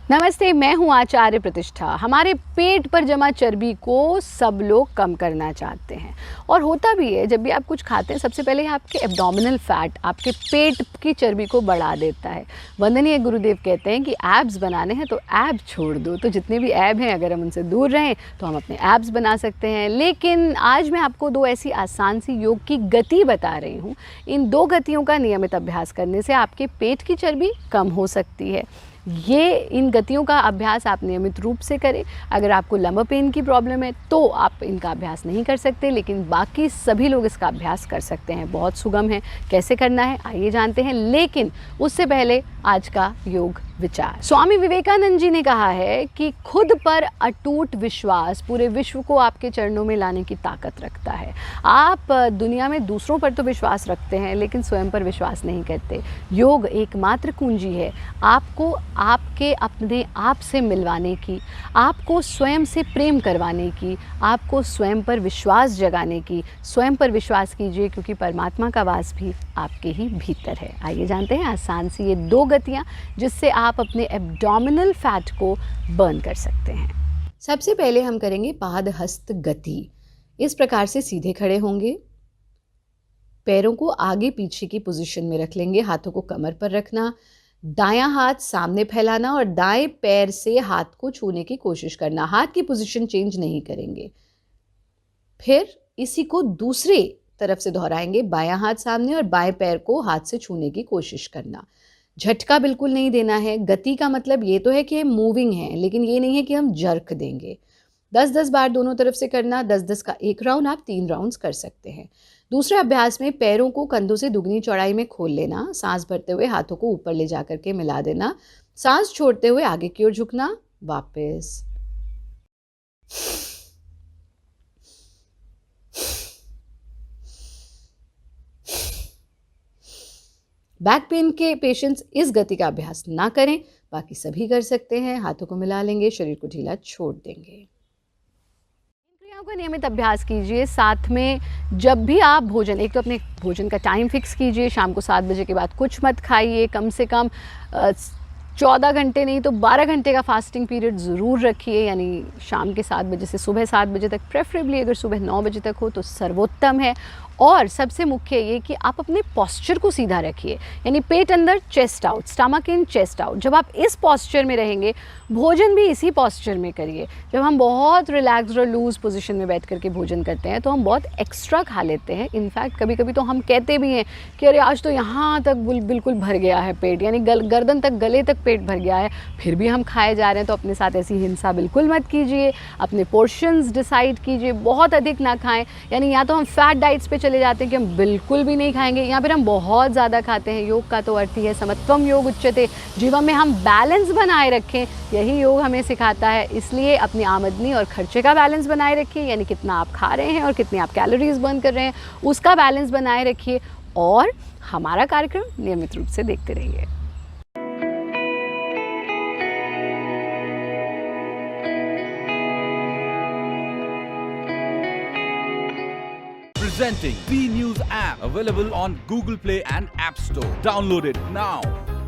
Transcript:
नमस्ते, मैं हूँ आचार्य प्रतिष्ठा। हमारे पेट पर जमा चर्बी को सब लोग कम करना चाहते हैं और होता भी है। जब भी आप कुछ खाते हैं सबसे पहले आपके एब्डोमिनल फैट आपके पेट की चर्बी को बढ़ा देता है। वंदनीय गुरुदेव कहते हैं कि एब्स बनाने हैं तो एब छोड़ दो। तो जितने भी एब हैं अगर हम उनसे दूर रहें तो हम अपने एब्स बना सकते हैं। लेकिन आज मैं आपको दो ऐसी आसान सी योग की गति बता रही हूँ। इन दो गतियों का नियमित अभ्यास करने से आपके पेट की चर्बी कम हो सकती है। इन गतियों का अभ्यास आप नियमित रूप से करें। अगर आपको लंबर पेन की प्रॉब्लम है तो आप इनका अभ्यास नहीं कर सकते, लेकिन बाकी सभी लोग इसका अभ्यास कर सकते हैं। बहुत सुगम है। कैसे करना है आइए जानते हैं, लेकिन उससे पहले आज का योग विचार। स्वामी विवेकानंद जी ने कहा है कि खुद पर अटूट विश्वास पूरे विश्व को आपके चरणों में लाने की ताकत रखता है। आप दुनिया में दूसरों पर तो विश्वास रखते हैं लेकिन स्वयं पर विश्वास नहीं करते। योग एकमात्र कुंजी है आपको आपके अपने आप से मिलवाने की, आपको स्वयं से प्रेम करवाने की, आपको स्वयं पर विश्वास जगाने की। स्वयं पर विश्वास कीजिए क्योंकि परमात्मा का वास भी आपके ही भीतर है। आइए जानते हैं आसान सी ये दो गतियाँ जिससे आप अपने एब्डोमिनल फैट को बर्न कर सकते हैं। सबसे पहले हम करेंगे पाद हस्त गति। इस प्रकार से सीधे खड़े होंगे, पैरों को आगे पीछे की पोजीशन में रख लेंगे, हाथों को कमर पर रखना, दायां हाथ सामने फैलाना और दाएं पैर से हाथ को छूने की कोशिश करना। हाथ की पोजीशन चेंज नहीं करेंगे। फिर इसी को दूसरी तरफ से दोहराएंगे, बायां हाथ सामने और बाएं पैर को हाथ से छूने की कोशिश करना। झटका बिल्कुल नहीं देना है। गति का मतलब ये तो है कि हम मूविंग हैं, लेकिन ये नहीं है कि हम जर्क देंगे। 10-10 बार दोनों तरफ से करना। 10-10 का एक राउंड आप 3 राउंड्स कर सकते हैं। दूसरे अभ्यास में पैरों को कंधों से दुगनी चौड़ाई में खोल लेना। सांस भरते हुए हाथों को ऊपर ले जा करके मिला देना। सांस छोड़ते हुए आगे की ओर झुकना। वापस। बैक पेन के पेशेंट्स इस गति का अभ्यास ना करें, बाकी सभी कर सकते हैं। हाथों को मिला लेंगे, शरीर को ढीला छोड़ देंगे। इन क्रियाओं का नियमित अभ्यास कीजिए। साथ में जब भी आप भोजन, एक तो अपने भोजन का टाइम फिक्स कीजिए। शाम को 7 बजे के बाद कुछ मत खाइए। कम से कम 14 घंटे नहीं तो 12 घंटे का फास्टिंग पीरियड ज़रूर रखिए, यानी शाम के 7 बजे से सुबह 7 बजे तक। प्रेफरेबली अगर सुबह 9 बजे तक हो तो सर्वोत्तम है। और सबसे मुख्य ये कि आप अपने पोस्चर को सीधा रखिए, यानी पेट अंदर chest out, stomach in chest out. जब आप इस पोस्चर में रहेंगे, भोजन भी इसी पोस्चर में करिए। जब हम बहुत रिलैक्स्ड और लूज पोजीशन में बैठ करके भोजन करते हैं तो हम बहुत एक्स्ट्रा खा लेते हैं। इनफैक्ट कभी कभी तो हम कहते भी हैं कि अरे आज तो यहाँ तक बिल्कुल भर गया है पेट, यानी गर्दन तक, गले तक पेट भर गया है, फिर भी हम खाए जा रहे हैं। तो अपने साथ ऐसी हिंसा बिल्कुल मत कीजिए। अपने पोर्शंस डिसाइड कीजिए, बहुत अधिक ना खाएं। यानी या तो हम फैट डाइट्स पे चले जाते हैं कि हम बिल्कुल भी नहीं खाएंगे, या फिर हम बहुत ज़्यादा खाते हैं। योग का तो अर्थ ही है समत्वम योग उच्यते, जीवन में हम बैलेंस बनाए रखें, यही योग हमें सिखाता है। इसलिए अपनी आमदनी और खर्चे का बैलेंस बनाए रखिए, यानी कितना आप खा रहे हैं और कितनी आप कैलोरीज बर्न कर रहे हैं उसका बैलेंस बनाए रखिए। और हमारा कार्यक्रम नियमित रूप से देखते रहिए। Presenting B News app, available on Google Play and App Store. Download it now.